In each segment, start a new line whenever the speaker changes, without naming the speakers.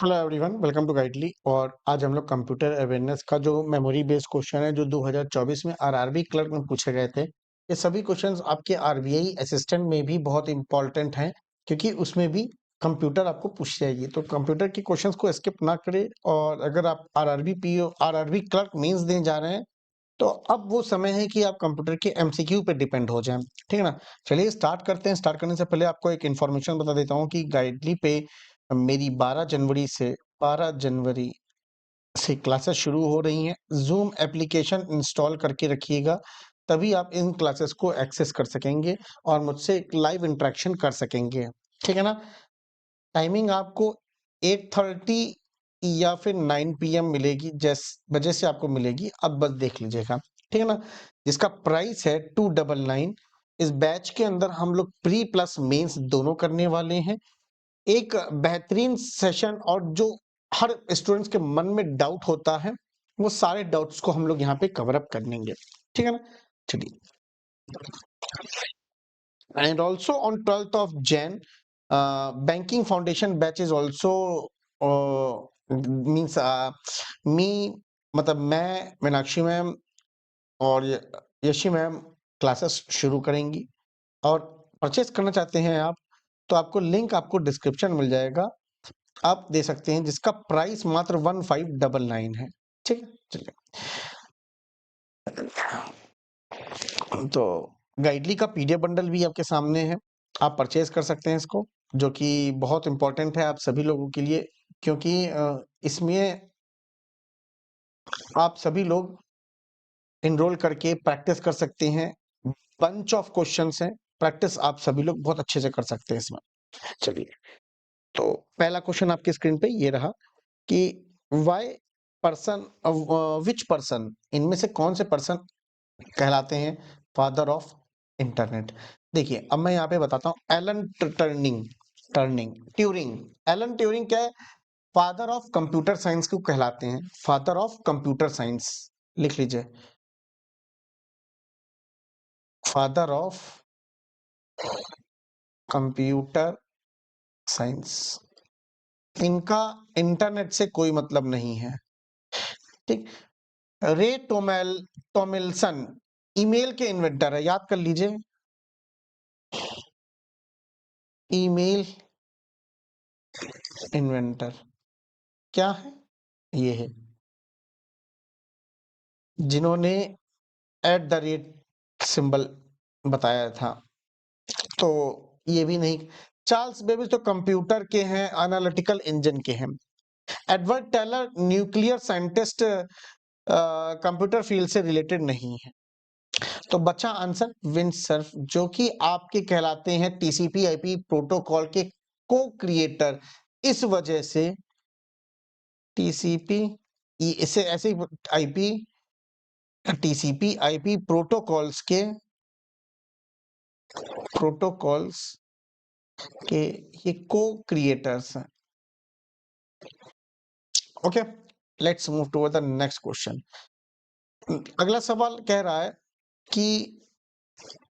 Hello everyone, welcome to Guidely. और आज हम लोग कंप्यूटर अवेयरनेस का जो मेमोरी बेस्ड क्वेश्चन है जो 2024 में आरआरबी क्लर्क में पूछे गए थे, ये सभी क्वेश्चंस आपके आरबीआई असिस्टेंट में भी बहुत इंपॉर्टेंट हैं, क्योंकि उसमें भी कंप्यूटर आपको पूछ जाएगी। तो कंप्यूटर के क्वेश्चंस को स्किप ना करें। और अगर आप RRB PO RRB clerk mains देने जा रहे हैं, तो अब वो समय है कि आप कंप्यूटर के एमसीक्यू पे डिपेंड हो जाएं। ठीक है ना। चलिए स्टार्ट करते हैं। स्टार्ट करने से पहले आपको एक इन्फॉर्मेशन बता देता हूँ कि गाइडली पे मेरी 12 जनवरी से क्लासेस शुरू हो रही हैं। जूम एप्लीकेशन इंस्टॉल करके रखिएगा, तभी आप इन क्लासेस को एक्सेस कर सकेंगे और मुझसे एक लाइव इंटरेक्शन कर सकेंगे। ठीक है ना। टाइमिंग आपको 8:30 या फिर 9 PM मिलेगी, जिस वजह से आपको मिलेगी, अब बस देख लीजिएगा। ठीक है ना। जिसका प्राइस है 299। इस बैच के अंदर हम लोग प्री प्लस मेंस दोनों करने वाले हैं। एक बेहतरीन सेशन, और जो हर स्टूडेंट्स के मन में डाउट होता है, वो सारे डाउट्स को हम लोग यहाँ पे कवर अप कर लेंगे। ठीक है ना। चलिए। And also on 12th of Jan, banking foundation batch is also means मी मतलब मैं, मीनाक्षी मैम और यशी मैम क्लासेस शुरू करेंगी। और परचेस करना चाहते हैं आप, तो आपको लिंक आपको डिस्क्रिप्शन मिल जाएगा, आप दे सकते हैं, जिसका प्राइस मात्र 1599 है। ठीक है। चलिए। तो गाइडली का पीडीएफ बंडल भी आपके सामने है, आप परचेज कर सकते हैं इसको, जो कि बहुत इंपॉर्टेंट है आप सभी लोगों के लिए, क्योंकि इसमें आप सभी लोग इनरोल करके प्रैक्टिस कर सकते हैं। बंच ऑफ क्वेश्चंस हैं, प्रैक्टिस आप सभी लोग बहुत अच्छे से कर सकते हैं इसमें। चलिए। तो पहला क्वेश्चन आपकी स्क्रीन पे ये रहा कि वाई पर्सन, विच पर्सन, इनमें से कौन से पर्सन कहलाते हैं फादर ऑफ इंटरनेट। देखिए, अब मैं यहाँ पे बताता हूँ। Alan turning turning Turing Alan Turing क्या है? फादर ऑफ कंप्यूटर साइंस को कहलाते हैं। फादर ऑफ कंप्यूटर साइंस लिख लीजिए। Father of computer science. इनका इंटरनेट से कोई मतलब नहीं है। ठीक। रे टोमिल्सन ईमेल के इन्वेंटर है, याद कर लीजिए। ईमेल इन्वेंटर क्या है? ये है जिन्होंने @ सिंबल बताया था। तो ये भी नहीं। चार्ल्स बेबेज तो कंप्यूटर के हैं, एनालिटिकल इंजन के हैं। Edward Teller nuclear scientist, computer field से रिलेटेड नहीं है। तो बचा आंसर विंडसर्फ, जो कि आपके कहलाते हैं टीसीपी आईपी प्रोटोकॉल के को क्रिएटर। इस वजह से टीसीपी, इसे ऐसे आईपी टीसीपी आईपी प्रोटोकॉल्स के ये को क्रिएटर्स हैं। Okay, let's move to the next question. अगला सवाल कह रहा है कि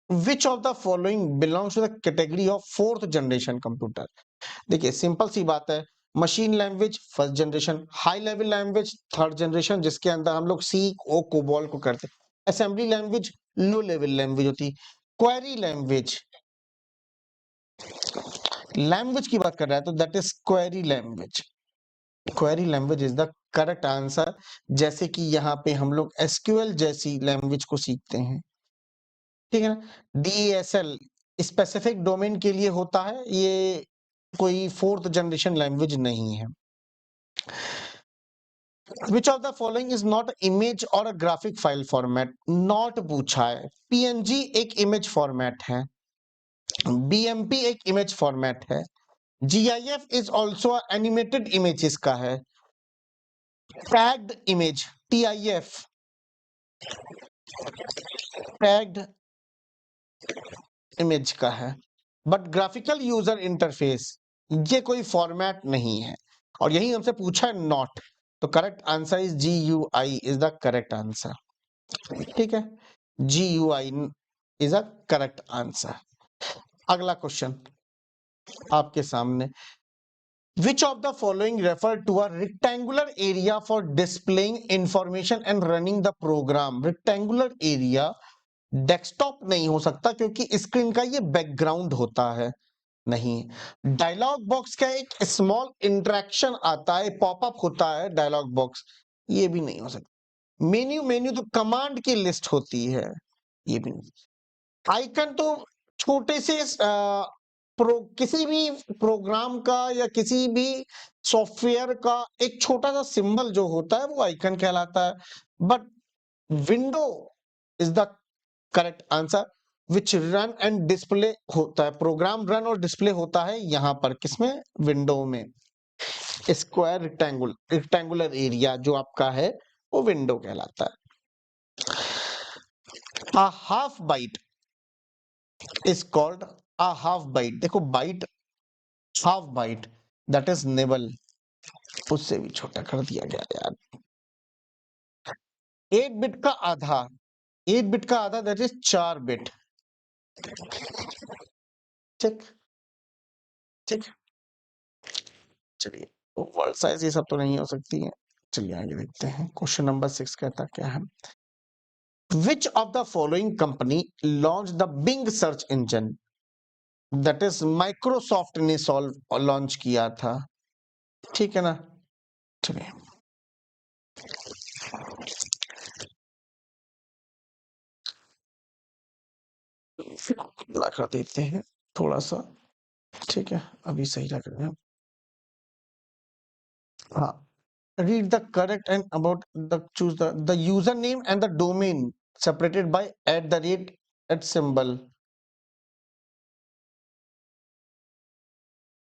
which of the following belongs to the category of 4th generation computer. देखिए, सिंपल सी बात है। Machine language 1st generation, high level language 3rd generation, जिसके अंदर हम लोग सी ओ कोबॉल को करते हैं। Assembly language low level language होती। क्वेरी लैंग्वेज की बात कर रहा है, तो that is query language. Query language is the correct answer. जैसे कि यहाँ पे हम लोग एसक्यूएल जैसी लैंग्वेज को सीखते हैं। ठीक है ना। डीएसएल स्पेसिफिक डोमेन के लिए होता है, ये कोई 4th जनरेशन लैंग्वेज नहीं है। Which of the following is not image or a graphic file format. Not पूछा है। पीएनजी एक इमेज फॉर्मेट है, बीएमपी एक इमेज फॉर्मेट है, GIF is also animated image इसका है, tagged image TIF tagged image का है, बट ग्राफिकल यूजर इंटरफेस ये कोई फॉर्मेट नहीं है। और यही हमसे पूछा है नॉट, तो correct answer is GUI is the correct answer. ठीक है। GUI is a correct answer. अगला क्वेश्चन आपके सामने। Which of the following refer to a rectangular area for displaying information and running the program? Rectangular area desktop नहीं हो सकता क्योंकि screen का ये बैकग्राउंड होता है, नहीं। डायलॉग बॉक्स का एक स्मॉल इंटरेक्शन आता है, पॉपअप होता है डायलॉग बॉक्स, ये भी नहीं हो सकता। मेन्यू मेन्यू तो कमांड की लिस्ट होती है, ये भी नहीं। आइकन तो छोटे से किसी भी प्रोग्राम का या किसी भी सॉफ्टवेयर का एक छोटा सा सिंबल जो होता है वो आइकन कहलाता है। But window is the correct answer, which run and display होता है, प्रोग्राम रन और डिस्प्ले होता है यहां पर, किसमें? विंडो में। स्क्वायर रेक्टेंगुलर एरिया जो आपका है वो विंडो कहलाता है। A half byte is called a half byte। देखो byte, half byte, that is nibble, उससे भी छोटा कर दिया गया यार। 8 बिट का आधा, 8 बिट का आधा दैट इज 4 बिट। ठीक ठीक, चलिए वर्ड साइज ये सब तो नहीं हो सकती है। चलिए आगे देखते हैं, क्वेश्चन नंबर 6 कहता क्या है? Which of the following company launch the Bing search engine? That is Microsoft ने सॉल्व लॉन्च किया था, ठीक है ना। चलिए लगा देते हैं थोड़ा सा, ठीक है, अभी सही लग रहा है। हाँ, read the correct and about the choose the username and the domain separated by @ symbol।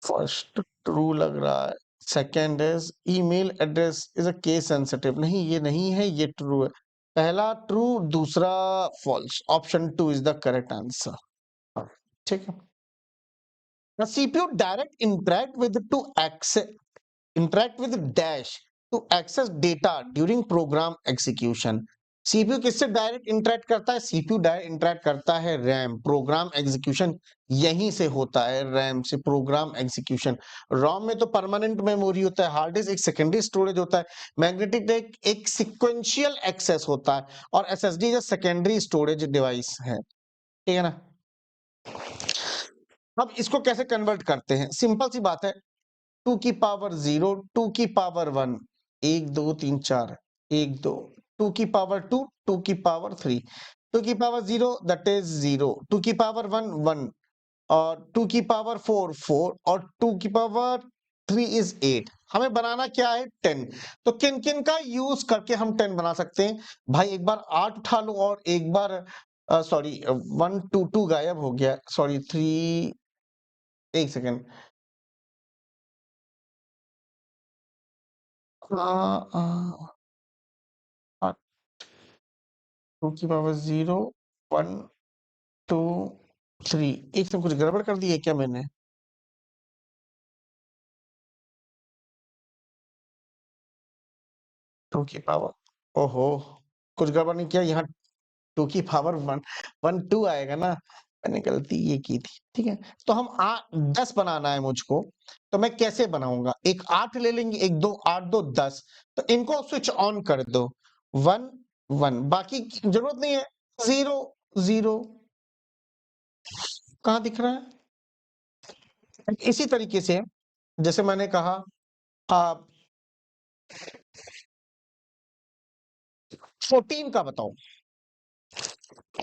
First true लग रहा है, second is email address is a case sensitive, नहीं ये नहीं है, ये ट्रू है। पहला ट्रू, दूसरा false, option 2 is the correct answer, ठीक है। The CPU direct interact with dash to access data during program execution। CPU किससे डायरेक्ट इंटरेक्ट करता है? सीपीयू डायरेक्ट इंटरेक्ट करता है रैम, प्रोग्राम एग्जीक्यूशन यहीं से होता है, रैम से प्रोग्राम एग्जीक्यूशन। रोम में तो परमानेंट मेमोरी होता है, हार्ड डिस्क एक सेकेंडरी स्टोरेज होता है, मैग्नेटिक एक सिक्वेंशियल एक्सेस होता है, और एसएसडी जो सेकेंडरी स्टोरेज डिवाइस है, ठीक है ना। अब इसको कैसे कन्वर्ट करते हैं? सिंपल सी बात है, 2 की पावर 0, 2 की पावर 1, 1 2 3 4, 1 2, 2 की पावर 2, 2 की पावर 3, 2 की पावर 0 दैट इज 0, 2 की पावर 1 1, और 2 की पावर 4 4, और 2 की पावर 3 इज 8। हमें बनाना क्या है? 10। तो किन किन का यूज करके हम 10 बना सकते हैं? भाई एक बार 8 उठा लो, और एक बार सॉरी 1 2 2 गायब हो गया, सॉरी 3, एक सेकेंड, 2 की पावर 0 1 2 3, एक से कुछ गड़बड़ कर दी है क्या मैंने? 2 की पावर, ओहो, कुछ गड़बड़ नहीं किया यहाँ। 2 की पावर 1 1 2 आएगा ना, मैंने गलती ये की थी, ठीक है। तो हम 10 बनाना है मुझको, तो मैं कैसे बनाऊंगा? एक 8 ले लेंगे, एक 2 8 2 10, तो इनको स्विच ऑन कर दो, 1 1, बाकी की जरूरत नहीं है, 0 0, कहाँ दिख रहा है? इसी तरीके से जैसे मैंने कहा, आप 14 का बताओ,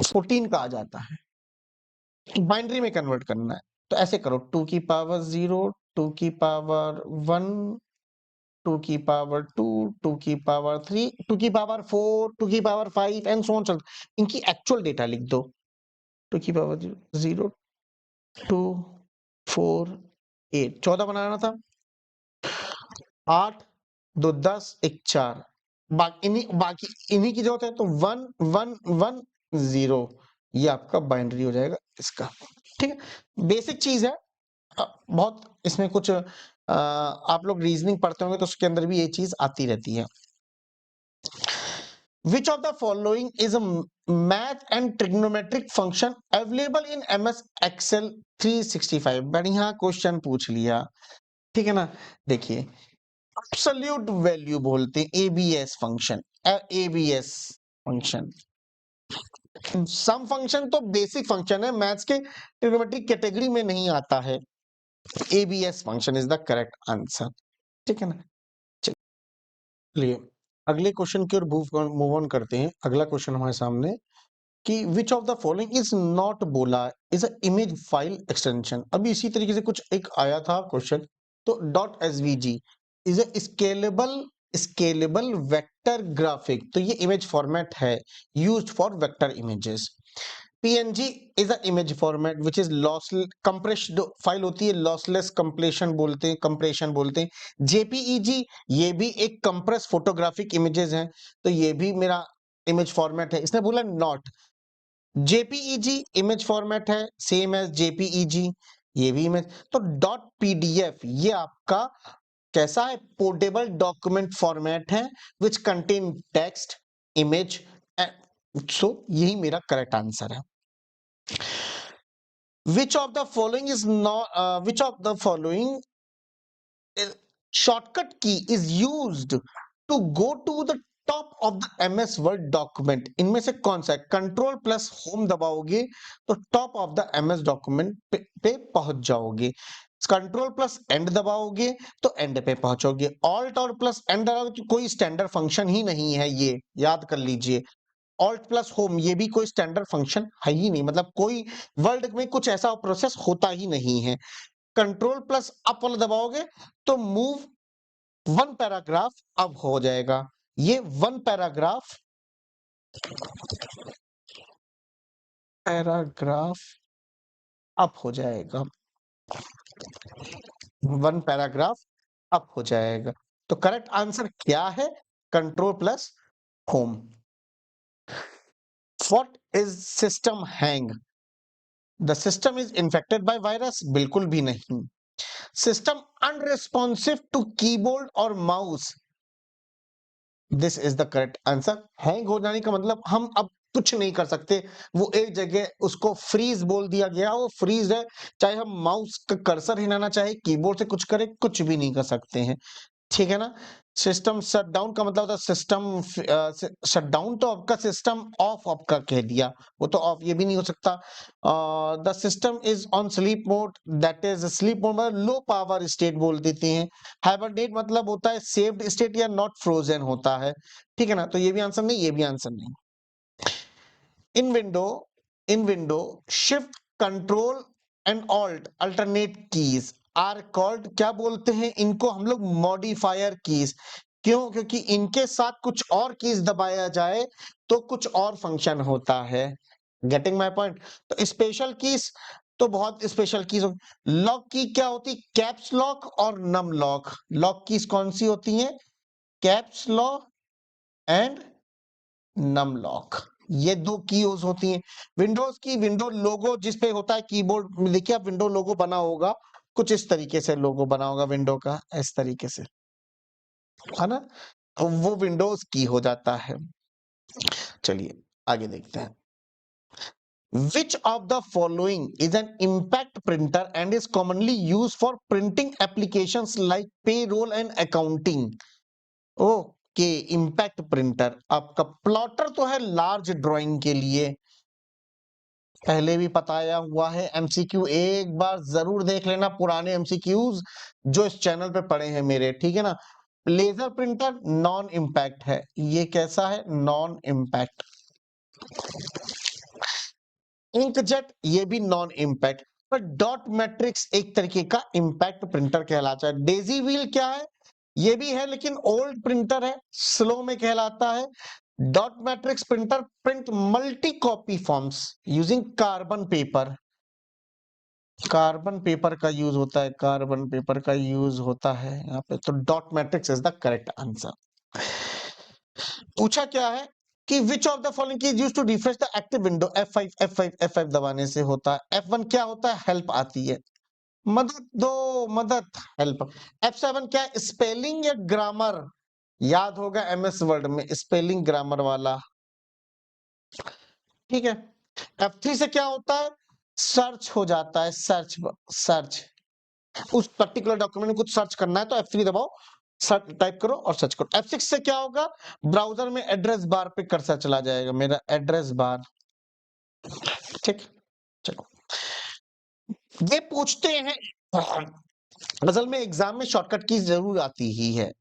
14 का आ जाता है, बाइनरी में कन्वर्ट करना है, तो ऐसे करो, 2 की पावर 0, 2 की पावर 1, 2 की पावर 2, 2 की पावर 3, 2 की पावर 4, 2 की पावर 5 एंड सो ऑन चलता, इनकी एक्चुअल डेटा लिख दो। 2 की पावर 0 2 4 8, 14 बनाना था, 8 2 10 1 4, बाकी इन्हीं की जरूरत है, तो 1 1 1 0, ये आपका बाइनरी हो जाएगा इसका, ठीक है। बेसिक चीज है, बहुत इसमें कुछ आप लोग रीजनिंग पढ़ते होंगे तो उसके अंदर भी ये चीज आती रहती है। Which of the following is a math and trigonometric function available in MS Excel 365? बढ़िया क्वेश्चन पूछ लिया। ठीक है ना? देखिए, एब्सोल्यूट वैल्यू बोलते हैं एबीएस फंक्शन, एबीएस फंक्शन। सम फंक्शन तो बेसिक फंक्शन है, मैथ्स के ट्रिग्नोमेट्रिक कैटेगरी में नहीं आता है। ABS function is the correct answer. ठीक है ना? चलिए अगले क्वेश्चन की ओर मूव ऑन करते हैं। अगला क्वेश्चन हमारे सामने कि which of the following is not बोला is a image file extension. अभी इसी तरीके से कुछ एक आया था क्वेश्चन, तो dot SVG is a scalable vector graphic, तो ये इमेज फॉर्मेट है used for vector images. PNG is a image format which is loss compressed file होती है, लॉसलेस कंप्रेशन बोलते हैं। जेपीईजी ये भी एक कंप्रेस फोटोग्राफिक इमेजेस हैं, तो ये भी मेरा इमेज फॉर्मेट है। इसने बोला नॉट। जेपीईजी इमेज फॉर्मेट है सेम एज जेपीईजी, ये भी इमेज। तो डॉट पीडीएफ ये आपका कैसा है, पोर्टेबल डॉक्यूमेंट फॉर्मेट है विच कंटेन टेक्स्ट इमेज। सो यही मेरा करेक्ट आंसर है। Which of the following is not which of the following shortcut key is used to go to the top of the MS word document? इनमें से कौन सा है? Control plus home दबाओगे तो top of the MS document पे पहुंच जाओगे। Control plus and दबाओगे तो एंड पे पहुंचोगे। ऑल्ट और प्लस एंड दबाओगे तो कोई स्टैंडर्ड फंक्शन ही नहीं है, ये याद कर लीजिए। ऑल्ट प्लस होम ये भी कोई स्टैंडर्ड फंक्शन है ही नहीं, मतलब कोई वर्ल्ड में कुछ ऐसा प्रोसेस होता ही नहीं है। कंट्रोल प्लस अप वाला दबाओगे तो मूव वन पैराग्राफ अप हो जाएगा। ये वन पैराग्राफ अप हो जाएगा, वन पैराग्राफ अप हो जाएगा। तो करेक्ट आंसर क्या है? Control plus home. What is system hang? The system is infected by virus? बिल्कुल भी नहीं। सिस्टम अनरिस्पॉन्सिव टू कीबोर्ड और mouse? This is the correct answer. Hang हो जाने का मतलब हम अब कुछ नहीं कर सकते, वो एक जगह उसको फ्रीज बोल दिया गया, वो फ्रीज है। चाहे हम माउस का कर्सर हिलाना चाहे, कीबोर्ड से कुछ करें, कुछ भी नहीं कर सकते हैं। ठीक है ना? सिस्टम शटडाउन का मतलब होता है सिस्टम शटडाउन, तो आपका सिस्टम ऑफ आपका कह दिया, वो तो ऑफ ये भी नहीं हो सकता। The system is on sleep mode, that is sleep mode मतलब लो पावर स्टेट बोल देते हैं। हाइबरनेट मतलब होता है सेव्ड स्टेट या नॉट फ्रोजन होता है। ठीक है ना? तो ये भी आंसर नहीं, ये भी आंसर नहीं। In window in window shift control and alt alternate keys are called, क्या बोलते हैं इनको हम लोग? Modifier keys. क्यों? क्योंकि इनके साथ कुछ और कीज दबाया जाए तो कुछ और फंक्शन होता है। Getting my point? तो स्पेशल कीज तो बहुत स्पेशल कीज होती। लॉक की क्या होती? कैप्स लॉक और नम लॉक। लॉक कीज कौन सी होती हैं? Caps lock and num lock, ये दो की यूज होती हैं। विंडोज की विंडो लोगो जिस पे होता है कीबोर्ड में, देखिए आप विंडो लोगो बना होगा, कुछ इस तरीके से लोगो बना होगा विंडो का, इस तरीके से, है ना? तो वो विंडोज की हो जाता है। चलिए आगे देखते हैं। Which of the following is an impact printer and is commonly used for printing applications like payroll and accounting? Okay, impact printer आपका प्लॉटर तो है लार्ज ड्राइंग के लिए, पहले भी बताया हुआ है। एमसीक्यू एक बार जरूर देख लेना, पुराने एमसीक्यूज जो इस चैनल पे पड़े हैं मेरे, ठीक है ना? लेजर प्रिंटर नॉन इम्पैक्ट है, ये कैसा है? Non impact. इंकजेट ये भी नॉन इम्पैक्ट। पर डॉट मैट्रिक्स एक तरीके का इम्पैक्ट प्रिंटर कहलाता है। डेजी व्हील क्या है? ये भी है लेकिन ओल्ड प्रिंटर है, स्लो में कहलाता है। Dot matrix printer print multi copy forms using carbon paper. Carbon paper का यूज होता है, कार्बन पेपर का यूज होता है यहाँ पे, तो dot matrix is the correct answer. पूछा क्या है कि which of the following is used to refresh the active window? F5 दबाने से होता है। F1 क्या होता है? हेल्प आती है, मदद दो, मदद, हेल्प। F7 क्या है? स्पेलिंग या ग्रामर, याद होगा एमएस वर्ड में स्पेलिंग ग्रामर वाला, ठीक है। F3 से क्या होता है? सर्च हो जाता है, सर्च सर्च। उस पर्टिकुलर डॉक्यूमेंट में कुछ सर्च करना है तो F3 दबाओ, सर्च टाइप करो और सर्च करो। F6 से क्या होगा, ब्राउजर में एड्रेस बार पे कर्सर चला जाएगा, मेरा एड्रेस बार। ठीक, चलो ये पूछते हैं, असल में एग्जाम में शॉर्टकट की जरूर आती ही है।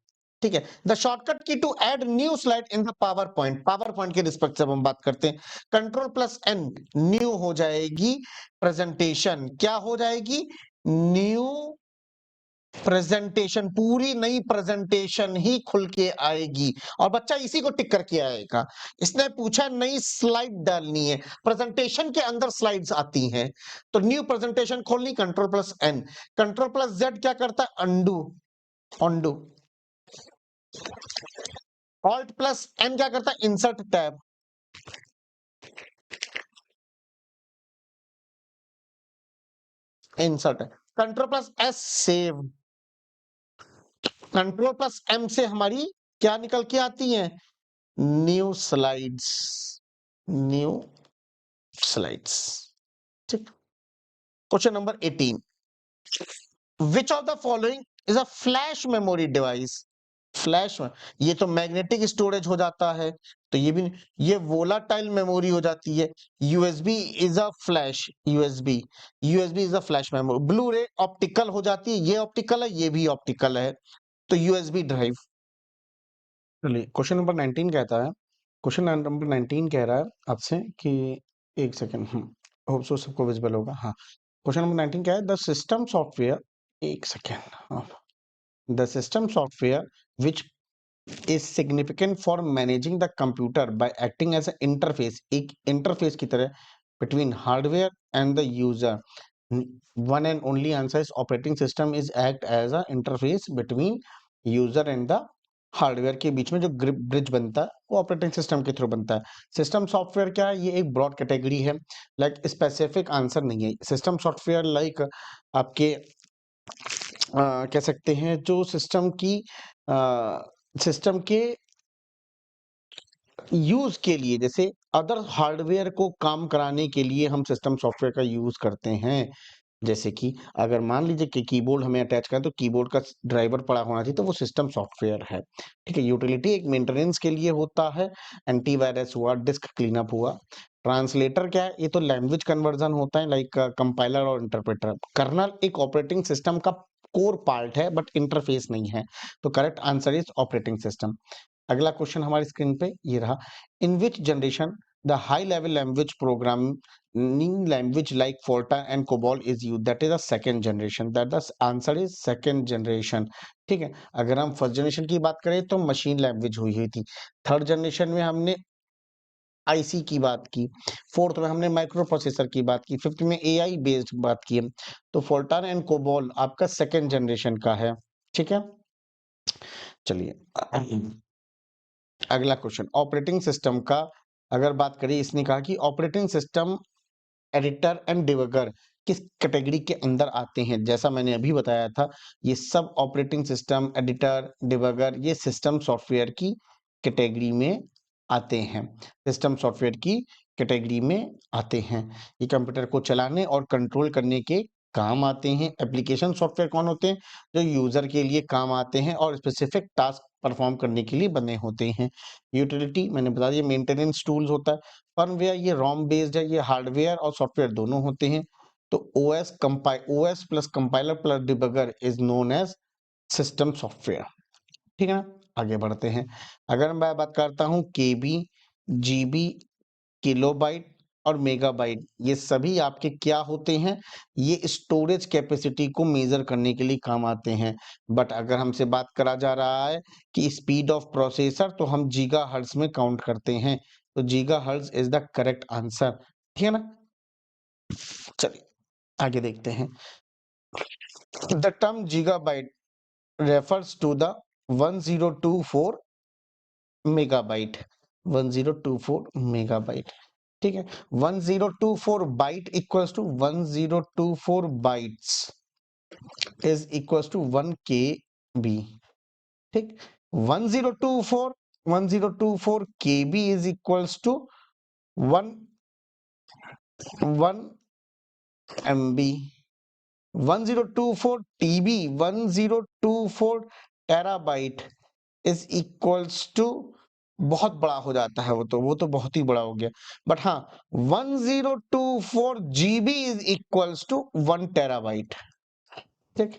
ठीक है, the shortcut key to add new slide in the PowerPoint के रिस्पेक्ट से हम बात करते हैं, कंट्रोल प्लस एन, न्यू हो जाएगी प्रेजेंटेशन, क्या हो जाएगी, न्यू प्रेजेंटेशन, पूरी नई प्रेजेंटेशन ही खुल के आएगी और बच्चा इसी को टिक करके आएगा। इसने पूछा नई स्लाइड डालनी है, प्रेजेंटेशन के अंदर स्लाइड्स आती हैं, तो न्यू प्रेजेंटेशन खोलनी, control plus N. Control plus Z क्या करता है, undo, undo. Alt plus N क्या करता है, insert tab. Insert, control plus S save, control plus M से हमारी क्या निकल के आती है, न्यू स्लाइड्स, न्यू स्लाइड्स। ठीक, question number 18, which of the following is a flash memory device. Flash में ये तो मैग्नेटिक स्टोरेज हो जाता है, तो ये भी, ये वोलाटाइल मेमोरी हो जाती है। USB is a flash, USB, USB is a flash memory. Blue ray optical हो जाती है, ये ऑप्टिकल है, ये भी ऑप्टिकल है, तो यूएसबी ड्राइव। चलिए क्वेश्चन नंबर 19 कहता है, क्वेश्चन नंबर 19 कह रहा है आपसे कि, एक सेकेंड, होप सो सबको विजिबल होगा, हाँ। क्वेश्चन नंबर 19 क्या है, द सिस्टम सॉफ्टवेयर, एक सेकेंड, हाँ, the system software which is significant for managing the computer by acting as an interface, एक इंटरफेस की तरह between hardware and the user. One and only answer is operating system is act as a interface between user and the hardware के बीच में जो bridge बनता है वो operating system के थ्रू बनता है। सिस्टम सॉफ्टवेयर क्या है, ये एक ब्रॉड कैटेगरी है, लाइक स्पेसिफिक आंसर नहीं है। सिस्टम सॉफ्टवेयर लाइक आपके कह सकते हैं जो सिस्टम के यूज के लिए, जैसे अदर हार्डवेयर को काम कराने के लिए हम सिस्टम सॉफ्टवेयर का यूज करते हैं। जैसे कि अगर मान लीजिए कि कीबोर्ड हमें अटैच करें तो कीबोर्ड का ड्राइवर पड़ा होना चाहिए, तो वो सिस्टम सॉफ्टवेयर है। ठीक है, यूटिलिटी एक मेंटेनेंस के लिए होता है, एंटीवायरस हुआ, डिस्क क्लीनअप हुआ। ट्रांसलेटर क्या है, ये तो लैंग्वेज कन्वर्जन होता है, लाइक कंपाइलर और इंटरप्रेटर। कर्नल एक ऑपरेटिंग सिस्टम का कोर पार्ट है बट इंटरफेस नहीं है, तो correct answer is operating system. अगला क्वेश्चन हमारी स्क्रीन पे ये रहा, in which generation the high level language programming language like Fortran and COBOL is used, that is the second generation, that the answer is second generation. ठीक है, अगर हम first generation की बात करें तो मशीन लैंग्वेज हुई हुई थी, थर्ड जनरेशन में हमने आईसी की बात की, फोर्थ में हमने माइक्रो प्रोसेसर की बात की, फिफ्थ में एआई बेस्ड बात की, तो फोर्टान एंड कोबॉल आपका सेकंड जनरेशन का है। ठीक है, चलिए अगला क्वेश्चन, ऑपरेटिंग सिस्टम का अगर बात करें, इसने कहा कि operating system editor and debugger किस कैटेगरी के अंदर आते हैं। जैसा मैंने अभी बताया था, ये सब ऑपरेटिंग सिस्टम, एडिटर, डिबगर, ये सिस्टम सॉफ्टवेयर की कैटेगरी में आते हैं, सिस्टम सॉफ्टवेयर की कैटेगरी में आते हैं। ये कंप्यूटर को चलाने और कंट्रोल करने के काम आते हैं। एप्लीकेशन सॉफ्टवेयर कौन होते हैं, जो यूजर के लिए काम आते हैं और स्पेसिफिक टास्क परफॉर्म करने के लिए बने होते हैं। यूटिलिटी मैंने बता दिया, मेंटेनेंस टूल्स होता है। फर्मवेयर ये रोम बेस्ड है, ये हार्डवेयर और सॉफ्टवेयर दोनों होते हैं। तो OS plus compiler plus debugger is known as system software. ठीक है ना, आगे बढ़ते हैं। अगर मैं बात करता हूँ केबी, जीबी, किलोबाइट और मेगाबाइट, ये सभी आपके क्या होते हैं, ये स्टोरेज कैपेसिटी को मेजर करने के लिए काम आते हैं। बट अगर हमसे बात करा जा रहा है कि स्पीड ऑफ प्रोसेसर, तो हम गीगा हर्ट्ज में काउंट करते हैं, तो giga hertz is the correct answer. ठीक है ना, चलिए आगे देखते हैं। The term gigabyte refers to the 1024 megabyte, 1024 megabyte. ठीक है, 1024 byte equals to 1024 bytes is equals to 1 K B. ठीक, 1024 KB is equals to 1 1 MB, 1024 TB, 1024 terabyte is equals to, बहुत बड़ा हो जाता है वो तो बहुत ही बड़ा हो गया। बट हाँ, 1024 GB is equals to 1 terabyte. ठीक,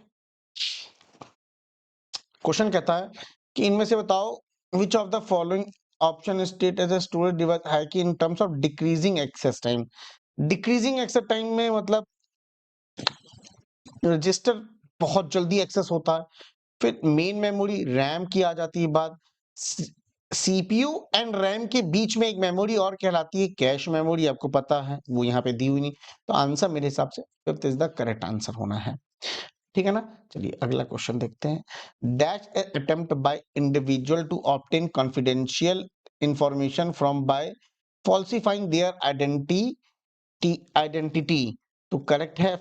क्वेश्चन कहता है कि इनमें से बताओ which of the following option state as a storage device है कि in terms of decreasing access time. Decreasing access time में मतलब रजिस्टर बहुत जल्दी एक्सेस होता है। फिर मेन मेमोरी रैम की आ जाती है बात। सीपीयू एंड रैम के बीच में एक मेमोरी और कहलाती है कैश मेमोरी, आपको पता है वो यहाँ पे दी हुई नहीं। तो आंसर मेरे हिसाब से fifth is the correct answer होना है। ठीक है ना। चलिए अगला क्वेश्चन देखते हैं। Dash attempt by individual to obtain confidential information from by falsifying their identity तो करेक्ट है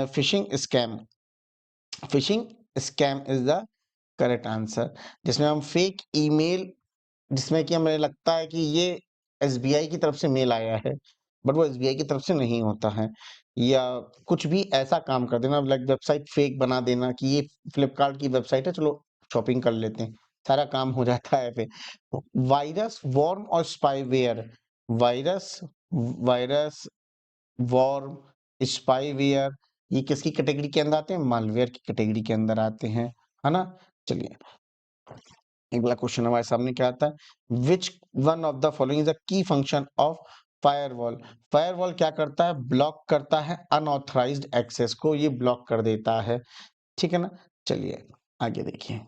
phishing scam. Phishing scam is the correct answer, जिसमें हम फेक ईमेल, जिसमें कि हमें लगता है कि ये एसबीआई की तरफ से मेल आया है, बट वो एसबीआई की तरफ से नहीं होता है। या कुछ भी ऐसा काम कर देना, लाइक वेबसाइट फेक बना देना कि ये फ्लिपकार्ट की वेबसाइट है, चलो शॉपिंग कर लेते हैं, सारा काम हो जाता है फिर। वायरस, वॉर्म और spyware. Virus, virus, worm, spyware, ये किसकी कैटेगरी के अंदर आते हैं? मालवेयर की कैटेगरी के अंदर आते हैं, है ना। चलिए अगला क्वेश्चन हमारे सामने क्या आता है। Which one of the following is अ की फंक्शन ऑफ फायरवॉल। फायरवॉल क्या करता है? ब्लॉक करता है अनऑथराइज्ड एक्सेस को, ये ब्लॉक कर देता है। ठीक है ना। चलिए आगे देखिए।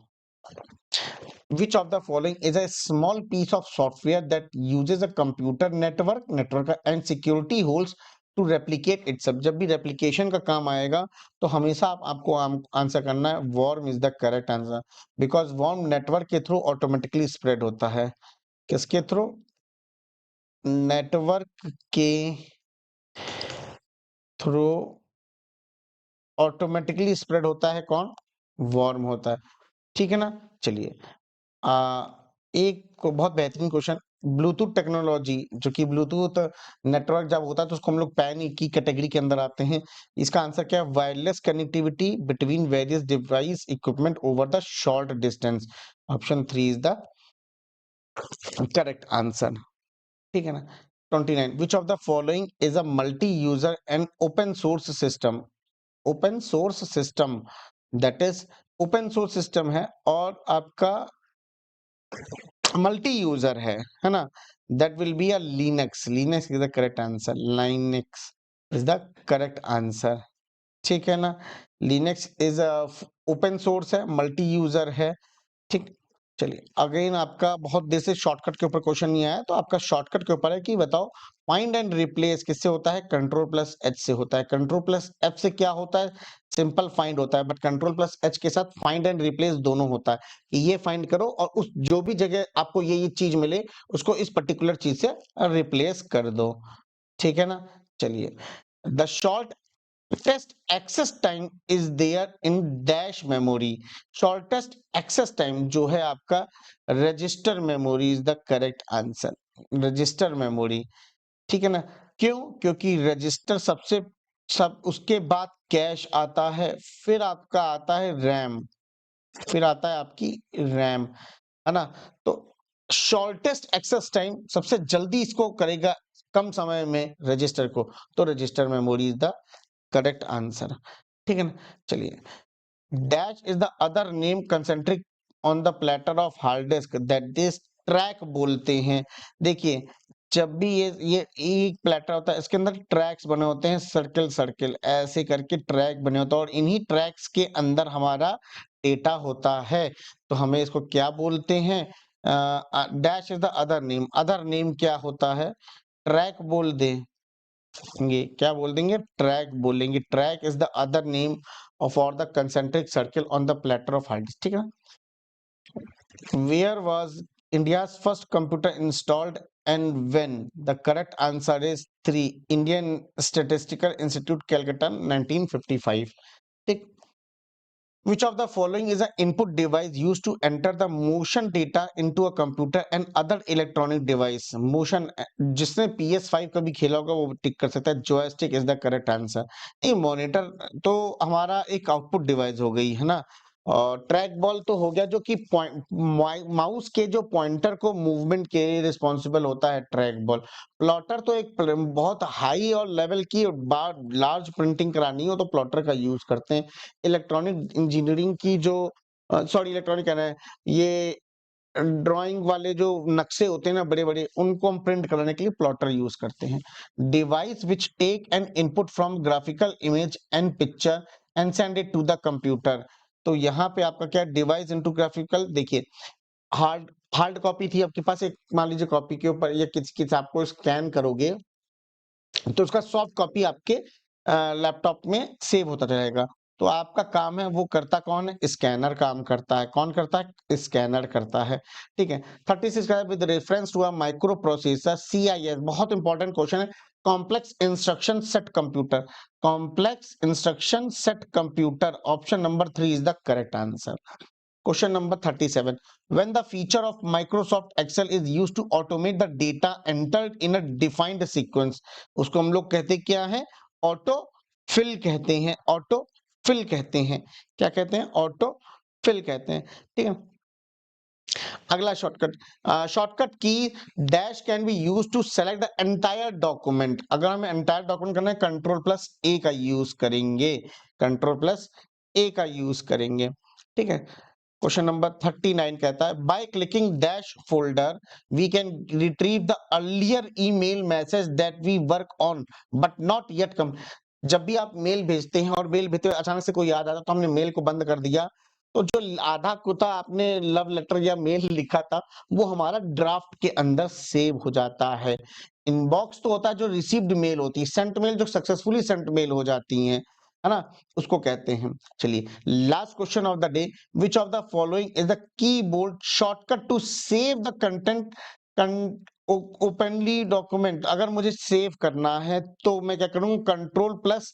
Which of the following is a small piece of software that uses a computer network and security holes to replicate itself। जब भी replication का काम आएगा तो हमेशा आपको आंसर करना है worm is the correct answer, because worm network के थ्रू ऑटोमेटिकली स्प्रेड होता है। किसके थ्रू? नेटवर्क के थ्रू ऑटोमेटिकली स्प्रेड होता है। कौन? वर्म होता है। ठीक है ना। चलिए एक बहुत बेहतरीन क्वेश्चन। ब्लूटूथ टेक्नोलॉजी, जो कि ब्लूटूथ नेटवर्क जब होता है तो उसको हम लोग पैन की कैटेगरी के अंदर आते हैं। इसका आंसर क्या है? Wireless connectivity between various device equipment over the short distance. Option 3 is the correct answer. ठीक है ना। 29 विच of the following is a multi user and open source system. Open source system, that is open source system है और आपका multi user है ना। That will be a Linux. Linux is the correct answer. Linux is the correct answer. ठीक है ना। Linux is open source है, multi user है। ठीक। चलिए अगेन आपका बहुत देर से शॉर्टकट के ऊपर क्वेश्चन नहीं आया, तो आपका शॉर्टकट के ऊपर है कि बताओ फाइंड एंड रिप्लेस किससे होता है? कंट्रोल प्लस एच से होता है। कंट्रोल प्लस एफ से क्या होता है? सिंपल फाइंड होता है, बट कंट्रोल प्लस एच के साथ फाइंड एंड रिप्लेस दोनों होता है कि ये फाइंड करो और उस जो भी जगह आपको ये चीज मिले उसको इस पर्टिकुलर चीज से रिप्लेस कर दो। ठीक है ना। चलिए the short shortest access time is there in dash memory। shortest access time जो है आपका register memory is the correct answer. Register memory. ठीक है ना। क्यों? क्योंकि रजिस्टर सबसे सब उसके बाद कैश आता है, फिर आपका आता है रैम, फिर आता है आपकी रैम, है ना। तो शॉर्टेस्ट एक्सेस टाइम सबसे जल्दी इसको करेगा कम समय में रजिस्टर को, तो register memory is the correct answer. ठीक है ना। चलिए dash is the other name concentric on the platter of hard disc that this track बोलते हैं। देखिए जब भी ये एक प्लेटर होता है, इसके अंदर ट्रैक्स बने होते हैं, सर्कल सर्कल ऐसे करके ट्रैक बने होते हैं और इन्हीं ट्रैक्स के अंदर हमारा डेटा होता है। तो हमें इसको क्या बोलते हैं? Dash is the other name. Other name क्या होता है? ट्रैक बोल दे देंगे। क्या बोल देंगे? ट्रैक बोलेंगे। Track is the other name for the concentric circle on the platter of hard disk. ठीक है। Where was India's first computer installed and when? The correct answer is 3, Indian statistical institute Calcutta 1955। ठीक। Which of the following is an input device used to enter the motion data into a computer and other electronic device? Motion, जिसने PS5 कभी खेला होगा वो टिक कर सकता है. Joystick is the correct answer. नहीं, मॉनिटर तो हमारा एक आउटपुट डिवाइस हो गई है ना. और ट्रैक बॉल तो हो गया जो कि माउस के जो पॉइंटर को मूवमेंट के लिए रिस्पॉन्सिबल होता है ट्रैक बॉल. प्लॉटर तो एक बहुत हाई और लेवल की लार्ज प्रिंटिंग करानी हो तो प्लॉटर का यूज करते हैं. इलेक्ट्रॉनिक इंजीनियरिंग की जो सॉरी इलेक्ट्रॉनिक कह रहे हैं, ये ड्राइंग वाले जो नक्शे होते हैं ना बड़े-बड़े, उनको हम प्रिंट कराने के लिए प्लॉटर यूज करते हैं. Device which take an input from graphical image and picture and send it to the computer. तो यहाँ पे आपका क्या डिवाइस इनटू ग्राफिकल, देखिए हार्ड हार्ड कॉपी थी आपके पास, एक मान लीजिए कॉपी के ऊपर या किसी किताब को स्कैन करोगे तो उसका सॉफ्ट कॉपी आपके लैपटॉप में सेव होता रहेगा. तो आपका काम है, वो करता कौन है? स्कैनर काम करता है. कौन करता है? स्कैनर करता है. ठीक है. 36 का with reference to a microprocessor CIS, बहुत इंपॉर्टेंट क्वेश्चन है. Complex instruction set computer. Complex instruction set computer, option number 3 is the correct answer. Question number 37. When the feature of Microsoft Excel is used to automate the data entered in a defined sequence, उसको हम लोग कहते क्या है? Auto fill कहते हैं. Auto fill कहते हैं. क्या कहते हैं? ऑटो फिल कहते हैं. ठीक है. अगला shortcut, shortcut key dash can be use to select the entire document. अगर हमें एंटायर डॉक्यूमेंट करना है, कंट्रोल प्लस ए का यूज करेंगे. कंट्रोल प्लस ए का यूज करेंगे. ठीक है. क्वेश्चन नंबर 39 कहता है by clicking dash folder we can retrieve the earlier email message that we work on but not yet come. जब भी आप मेल भेजते हैं और मेल भेजते हुए अचानक से कोई याद आता तो हमने मेल को बंद कर दिया, तो जो आधा कुता आपने लव लेटर या मेल लिखा था वो हमारा ड्राफ्ट के अंदर सेव हो जाता है. इनबॉक्स तो होता है जो रिसीव्ड मेल होती है. सेंट मेल जो सक्सेसफुली सेंट मेल हो जाती हैं, है ना, उसको कहते हैं. चलिए last question of the day. Which of the following is the keyboard shortcut to save the content openly document. अगर मुझे सेव करना है तो मैं क्या करूंगा? कंट्रोल प्लस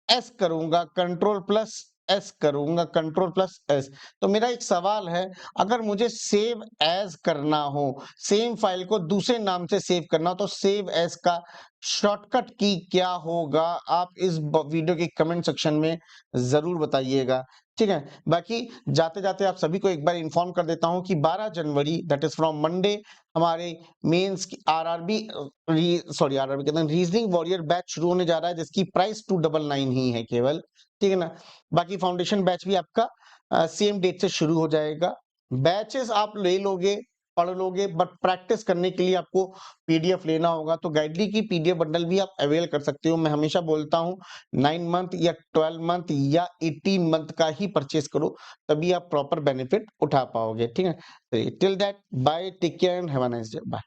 एस करूंगा. कंट्रोल प्लस एस करूंगा. Control plus S. तो मेरा एक सवाल है, अगर मुझे सेव एज करना हो, सेम फाइल को दूसरे नाम से सेव करना हो, तो सेव एज का शॉर्टकट की क्या होगा? आप इस वीडियो के कमेंट सेक्शन में जरूर बताइएगा. ठीक है. बाकी जाते जाते आप सभी को एक बार इन्फॉर्म कर देता हूं कि 12 जनवरी दैट इज फ्रॉम मंडे हमारे मेंस की आरआरबी आरआरबी कहते हैं रीजनिंग वॉरियर बैच शुरू होने जा रहा है, जिसकी प्राइस 299 ही है केवल. ठीक है ना. बाकी फाउंडेशन बैच भी आपका सेम डेट से शुरू हो जाएगा. बैचेस आप ले लोगे, पढ़ लोगे, बट प्रैक्टिस करने के लिए आपको पीडीएफ लेना होगा. तो गाइडली की पीडीएफ बंडल भी आप अवेल कर सकते हो. मैं हमेशा बोलता हूं 9 मंथ या 12 मंथ या 18 मंथ का ही परचेस करो, तभी आप प्रॉपर बेनिफिट उठा पाओगे. ठीक है. Till that bye, take care and have a nice day. Bye.